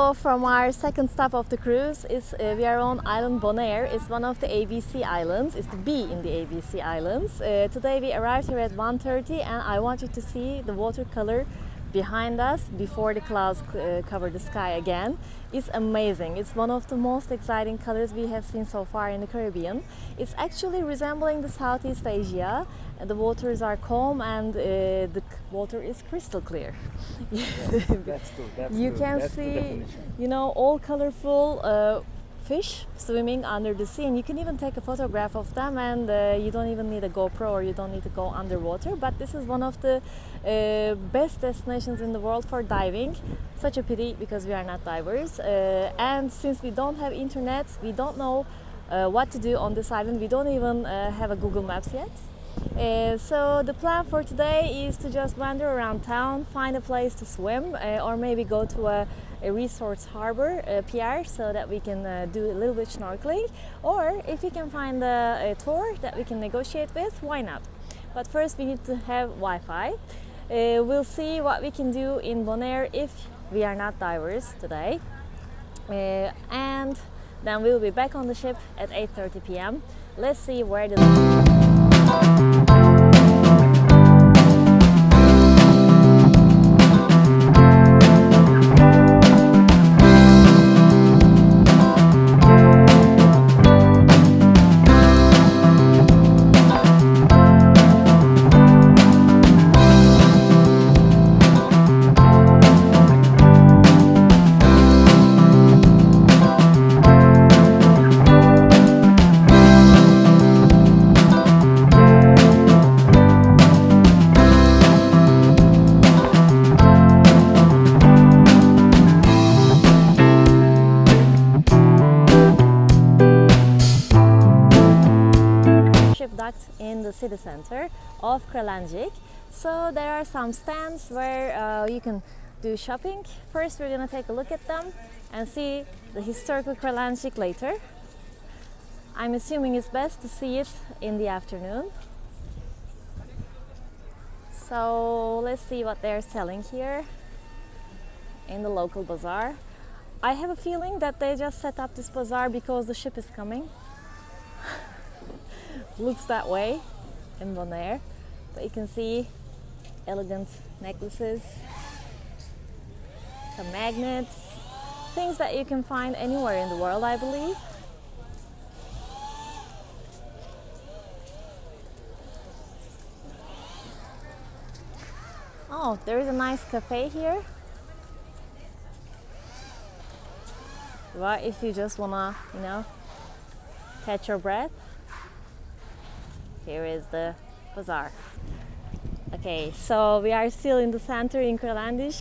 So from our second stop of the cruise is we are on island Bonaire. It's one of the ABC islands. It's the B in the ABC islands. Today we arrived here at 1:30 and I want you to see the watercolor behind us before the clouds cover the sky again. It's amazing. It's one of the most exciting colors we have seen so far in the Caribbean. It's actually resembling the Southeast Asia. The waters are calm and the water is crystal clear. That's true. You can see, you know, all colorful fish swimming under the sea, and you can even take a photograph of them, and you don't even need a GoPro or you don't need to go underwater. But this is one of the best destinations in the world for diving. Such a pity because we are not divers, and since we don't have internet, we don't know what to do on this island. We don't even have a Google Maps yet. So the plan for today is to just wander around town, find a place to swim, or maybe go to a resorts harbor, pier, so that we can do a little bit snorkeling. Or if we can find a tour that we can negotiate with, why not? But first we need to have Wi-Fi. We'll see what we can do in Bonaire if we are not divers today. And then we'll be back on the ship at 8:30 p.m. Let's see where the in the city center of Kralendijk. So there are some stands where you can do shopping. First we're gonna take a look at them and see the historical Kralendijk later. I'm assuming it's best to see it in the afternoon. So let's see what they're selling here in the local bazaar. I have a feeling that they just set up this bazaar because the ship is coming. Looks that way in Bonaire, but you can see elegant necklaces, some magnets, things that you can find anywhere in the world, I believe. Oh, there is a nice cafe here. Right, if you just wanna, you know, catch your breath. Here is the bazaar. Okay, so we are still in the center in Kralendijk.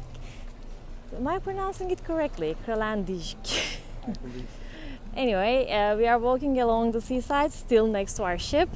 Am I pronouncing it correctly? Kralendijk. Anyway, we are walking along the seaside, still next to our ship,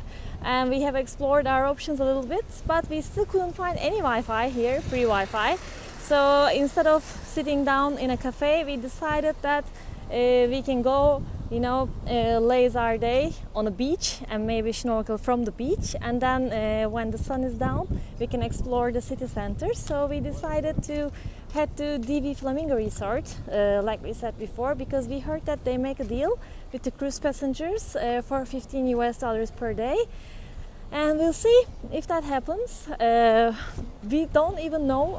and we have explored our options a little bit, but we still couldn't find any Wi-Fi here, free Wi-Fi. So instead of sitting down in a cafe, we decided that we can go, you know, laze our day on a beach and maybe snorkel from the beach, and then when the sun is down we can explore the city center. So we decided to head to DV Flamingo Resort, like we said before, because we heard that they make a deal with the cruise passengers for $15 per day. And we'll see if that happens. We don't even know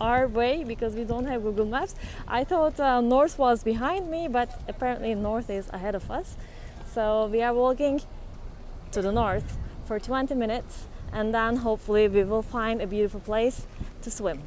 our way because we don't have Google Maps. I thought north was behind me, but apparently north is ahead of us. So we are walking to the north for 20 minutes and then hopefully we will find a beautiful place to swim.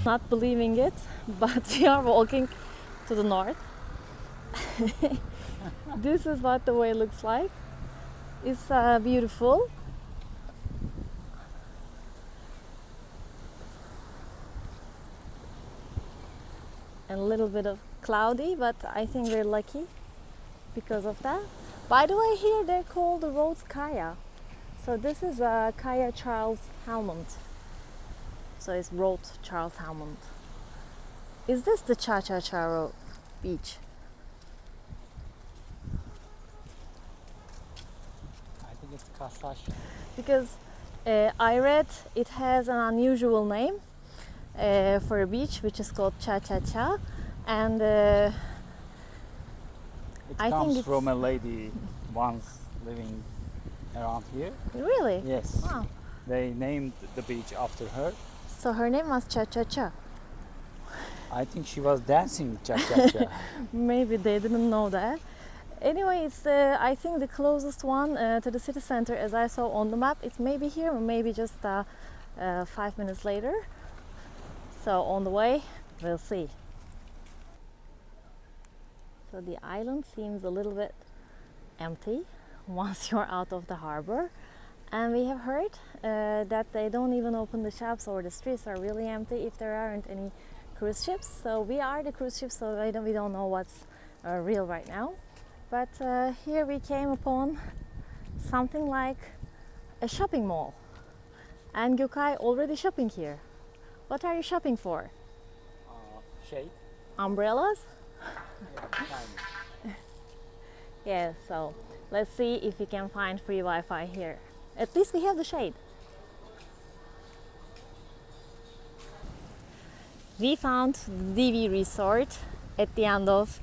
Not believing it, but we are walking to the north. This is what the way looks like. It's beautiful. And a little bit of cloudy, but I think we're lucky because of that. By the way, here they're called the roads Kaya. So this is Kaya Charles Helmont. So it's Road Charles Helmont. Is this the Cha-Cha-Cha beach? I think it's Kasasha. Because I read it has an unusual name for a beach, which is called Cha-Cha-Cha, and It I comes think from a lady once living around here. really? Yes. Wow. They named the beach after her. So her name was Cha-Cha-Cha. I think she was dancing cha-cha-cha. Maybe they didn't know that. Anyway, it's I think the closest one to the city center, as I saw on the map. It's maybe here or maybe just 5 minutes later. So on the way, we'll see. So the island seems a little bit empty once you're out of the harbor. And we have heard that they don't even open the shops, or the streets are really empty if there aren't any cruise ships. So we are the cruise ships, so we don't know what's real right now. But here we came upon something like a shopping mall. And Gokay already shopping here. What are you shopping for? Shade. Umbrellas? Yeah, kind Yeah, so let's see if we can find free Wi-Fi here. At least we have the shade. We found DV Resort at the end of,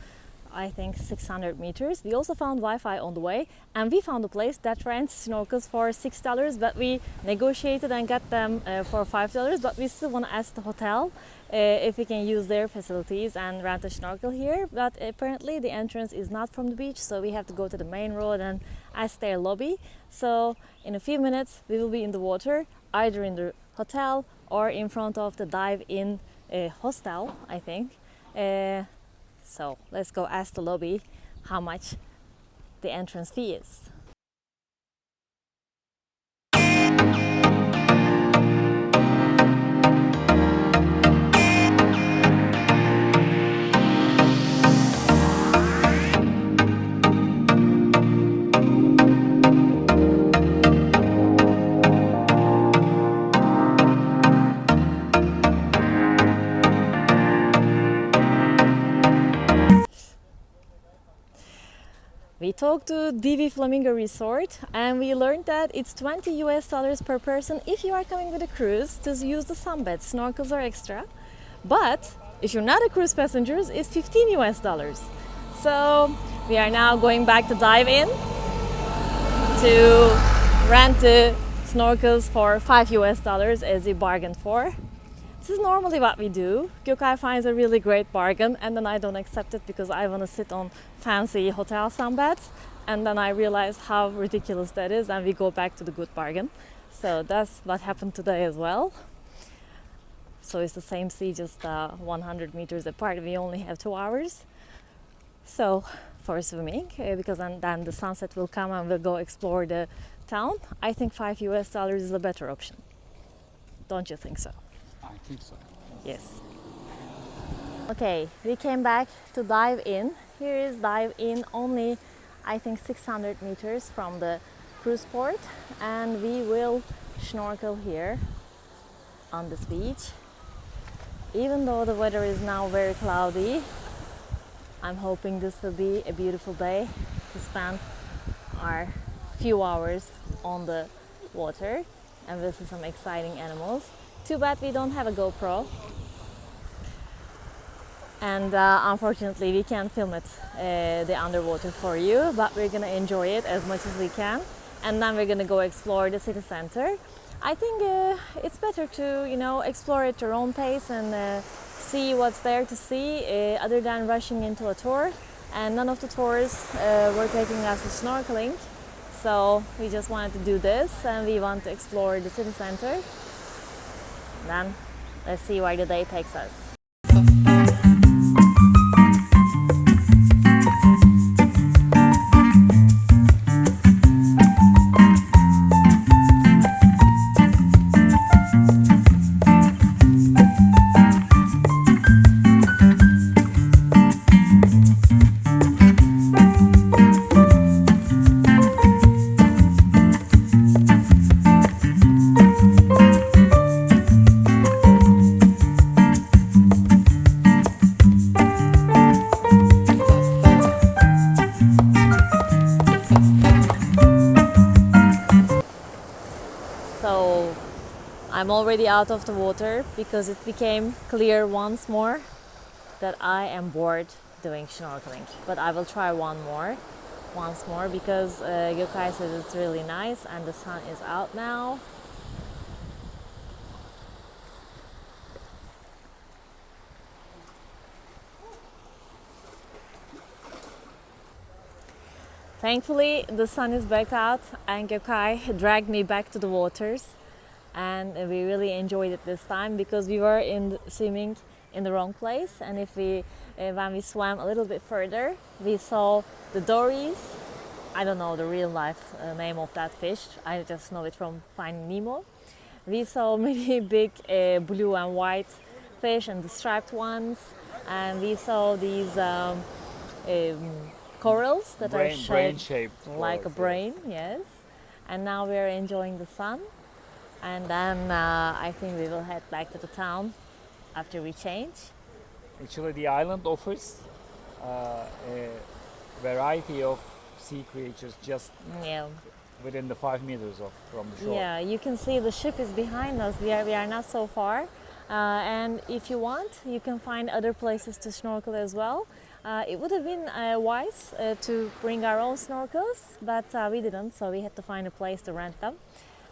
I think, 600 meters. We also found Wi-Fi on the way, and we found a place that rents snorkels for $6, but we negotiated and got them for $5, but we still want to ask the hotel if we can use their facilities and rent a snorkel here. But apparently the entrance is not from the beach, so we have to go to the main road and ask their lobby. So in a few minutes we will be in the water, either in the hotel or in front of the dive-in hostel, I think. So let's go ask the lobby how much the entrance fee is. We talked to DV Flamingo Resort and we learned that it's $20 per person if you are coming with a cruise to use the sunbed. Snorkels are extra. But if you're not a cruise passenger, it's $15. So we are now going back to dive in to rent the snorkels for $5 as we bargained for. This is normally what we do. Gokay finds a really great bargain and then I don't accept it because I want to sit on fancy hotel sunbeds, and then I realize how ridiculous that is and we go back to the good bargain. So that's what happened today as well. So it's the same sea, just 100 meters apart. We only have 2 hours. So for swimming, because then the sunset will come and we'll go explore the town, I think $5 is a better option. Don't you think so? I think so. Yes. Okay, we came back to dive in. Here is dive in, only I think 600 meters from the cruise port, and we will snorkel here on this beach. Even though the weather is now very cloudy, I'm hoping this will be a beautiful day to spend our few hours on the water and visit some exciting animals. Too bad we don't have a GoPro, and unfortunately we can't film it the underwater for you, but we're gonna enjoy it as much as we can, and then we're gonna go explore the city center. I think it's better to, you know, explore at your own pace and see what's there to see other than rushing into a tour, and none of the tours were taking us to snorkeling, so we just wanted to do this and we want to explore the city center. Then let's see where the day takes us. I'm already out of the water because it became clear once more that I am bored doing snorkeling. But I will try once more because Gokay says it's really nice and the sun is out now. Thankfully, the sun is back out and Gokay dragged me back to the waters, and we really enjoyed it this time because we were swimming in the wrong place. And when we swam a little bit further, we saw the dories. I don't know the real life name of that fish. I just know it from Finding Nemo. We saw many big blue and white fish and the striped ones, and we saw these corals that are shaped like a brain, yes. And now we are enjoying the sun, and then I think we will head back to the town after we change. Actually, the island offers a variety of sea creatures just within the 5 meters from the shore. Yeah, you can see the ship is behind us. We are not so far, and if you want, you can find other places to snorkel as well. It would have been wise to bring our own snorkels, but we didn't, so we had to find a place to rent them.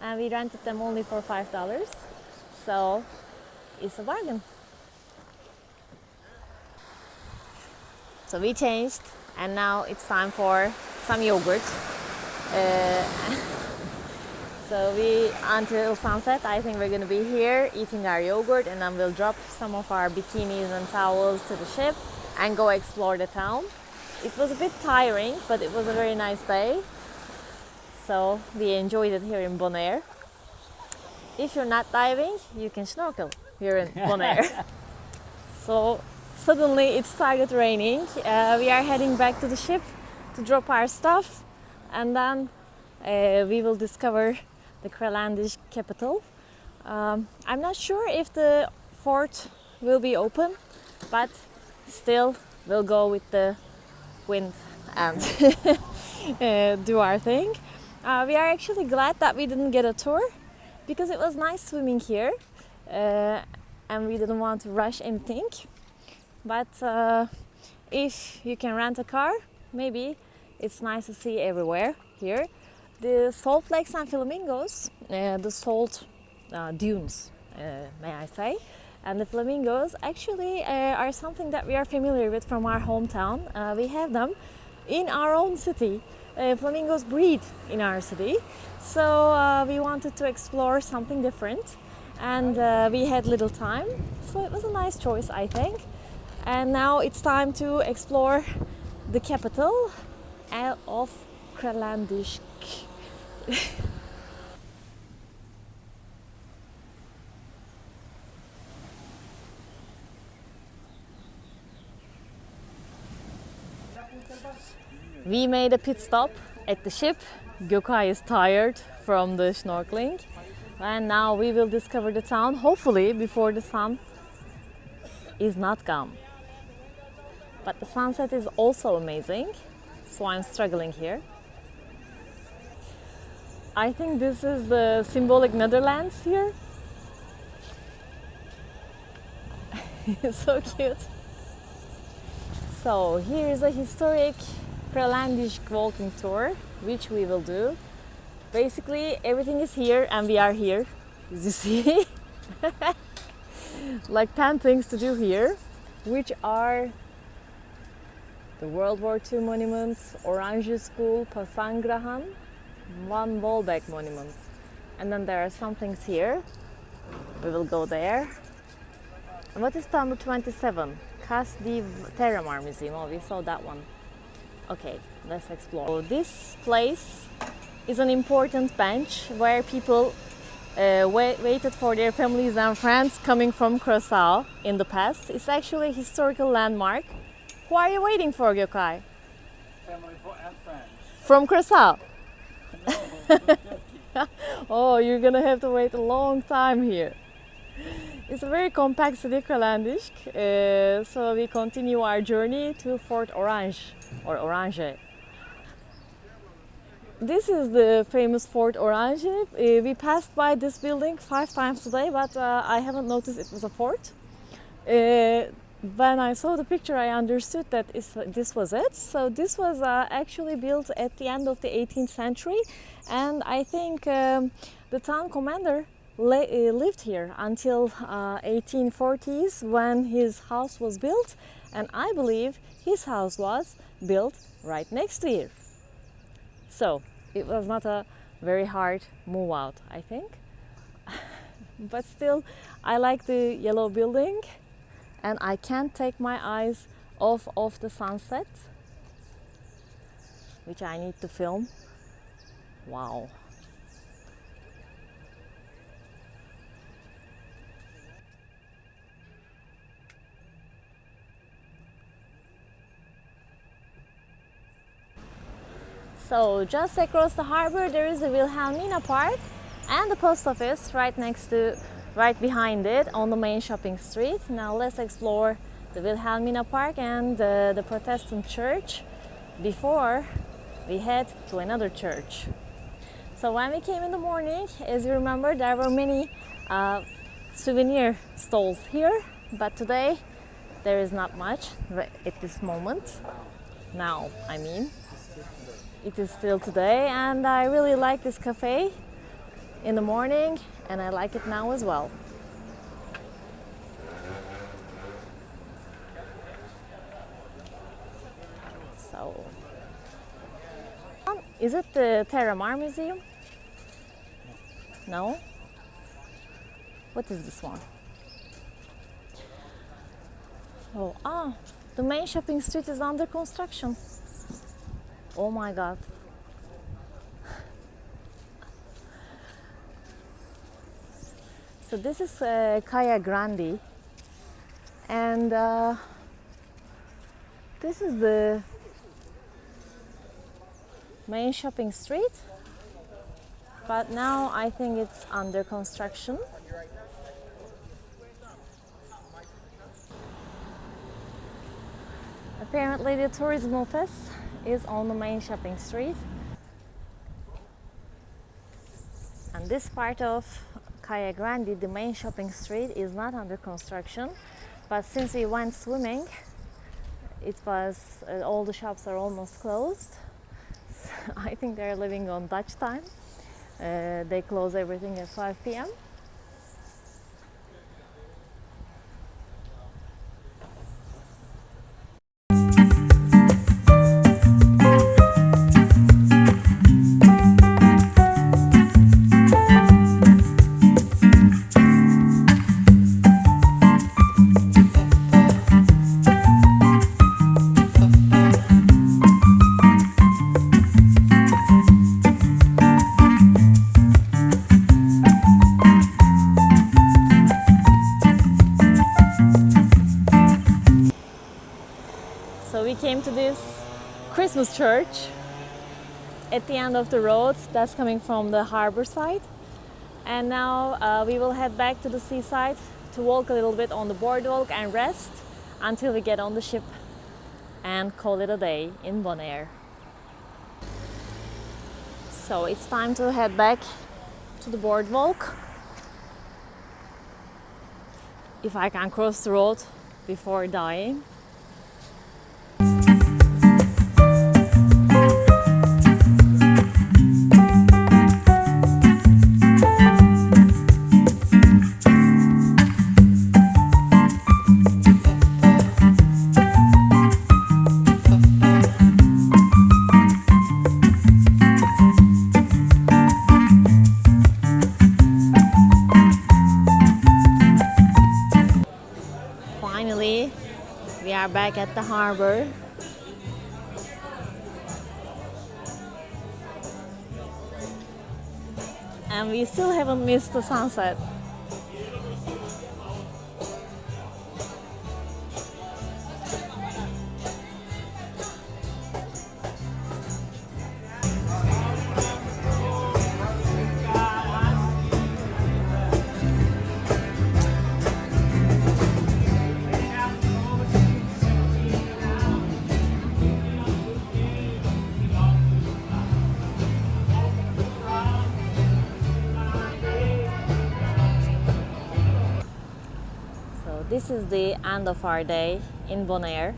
And we rented them only for $5, so it's a bargain. So we changed, and now it's time for some yogurt. So until sunset, I think we're going to be here eating our yogurt, and then we'll drop some of our bikinis and towels to the ship and go explore the town. It was a bit tiring, but it was a very nice day. So we enjoyed it here in Bonaire. If you're not diving, you can snorkel here in Bonaire. So suddenly it started raining. We are heading back to the ship to drop our stuff, and then we will discover the Kralendijk capital. I'm not sure if the fort will be open, but still we'll go with the wind and do our thing. We are actually glad that we didn't get a tour because it was nice swimming here, and we didn't want to rush anything. But if you can rent a car, maybe it's nice to see everywhere here. The salt lakes and flamingos, the salt dunes, may I say, and the flamingos actually are something that we are familiar with from our hometown. We have them in our own city. Flamingos breed in our city, so we wanted to explore something different, and we had little time, so it was a nice choice, I think. And now it's time to explore the capital of Kralendijk. We made a pit stop at the ship. Gokay is tired from the snorkeling, and now we will discover the town, hopefully before the sun is not gone. But the sunset is also amazing, so I'm struggling here. I think this is the symbolic Netherlands here. It's so cute. So here is a historic Kralendijk walking tour, which we will do. Basically everything is here and we are here, as you see. Like 10 things to do here, which are the World War II monument, Orange School, Pasanggrahan, Van Wolbeck monument. And then there are some things here. We will go there. And what is number 27? Cas di Terramar Museum. Oh, we saw that one. Okay, let's explore. So this place is an important bench where people waited for their families and friends coming from Curaçao in the past. It's actually a historical landmark. Who are you waiting for, Gokay? Family and friends. From Curaçao? No, Oh, you're gonna have to wait a long time here. It's a very compact city, Kralendijk. So we continue our journey to Fort Orange, or Orange. This is the famous Fort Orange. We passed by this building 5 times today, but I haven't noticed it was a fort. When I saw the picture, I understood that this was it. So this was actually built at the end of the 18th century, and I think the town commander lived here until 1840s when his house was built, and I believe his house was built right next to here. So it was not a very hard move out, I think. But still, I like the yellow building, and I can't take my eyes off the sunset, which I need to film. Wow. So just across the harbor there is the Wilhelmina Park and the post office right behind it on the main shopping street. Now let's explore the Wilhelmina Park and the Protestant church before we head to another church. So when we came in the morning, as you remember, there were many souvenir stalls here, but today there is not much at this moment. Now, I mean. It is still today, and I really like this cafe in the morning, and I like it now as well. So, is it the Terramar Museum? No? What is this one? Oh, the main shopping street is under construction. Oh my God. So this is Calle Grande, and this is the main shopping street, but now I think it's under construction. Apparently the tourism office is on the main shopping street, and this part of Calle Grande, the main shopping street, is not under construction, but since we went swimming, it was all the shops are almost closed. So I think they're living on Dutch time. They close everything at 5 p.m. So we came to this Christmas church at the end of the road that's coming from the harbor side, and now we will head back to the seaside to walk a little bit on the boardwalk and rest until we get on the ship and call it a day in Bonaire. So it's time to head back to the boardwalk, if I can cross the road before dying. We are back at the harbor. And we still haven't missed the sunset. this is the end of our day in Bonaire.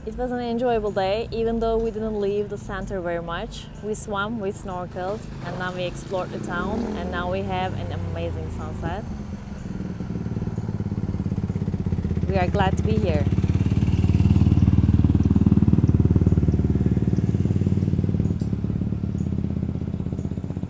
It was an enjoyable day, even though we didn't leave the center very much. We swam, we snorkeled, and then we explored the town, and now we have an amazing sunset. We are glad to be here.